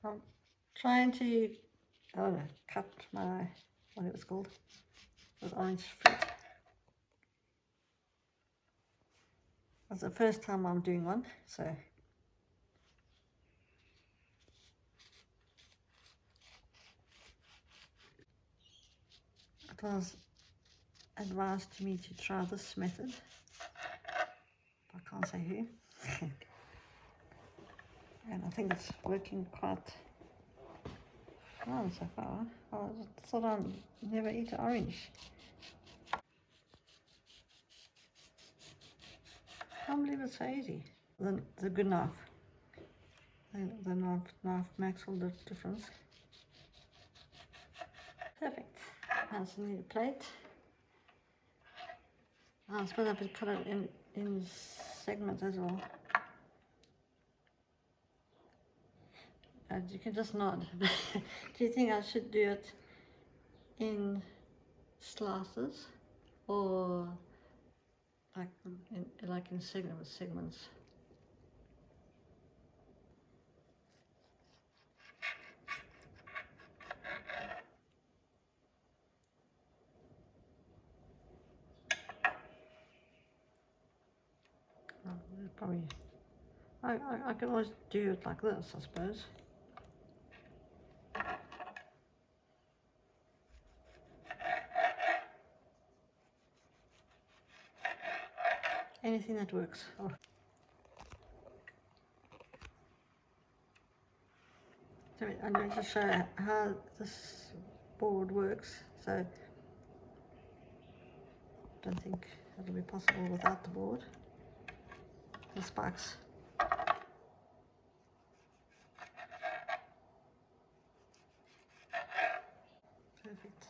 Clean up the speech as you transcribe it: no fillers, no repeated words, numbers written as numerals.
I'm trying to cut my, what it was called, with orange fruit. It's the first time I'm doing one, so it was advised to me to try this method. I can't say who. And I think it's working quite well so far. I thought I'd never eat an orange. I can't believe it's so easy. The good knife. The knife makes all the difference. Perfect. I just need a plate. I suppose I could cut it in segments as well. You can just nod. Do you think I should do it in slices or like in segments? Probably. I can always do it like this, I suppose. Anything that works. Oh. So I'm going to show how this board works. So I don't think it'll be possible without the board. The spikes. Perfect.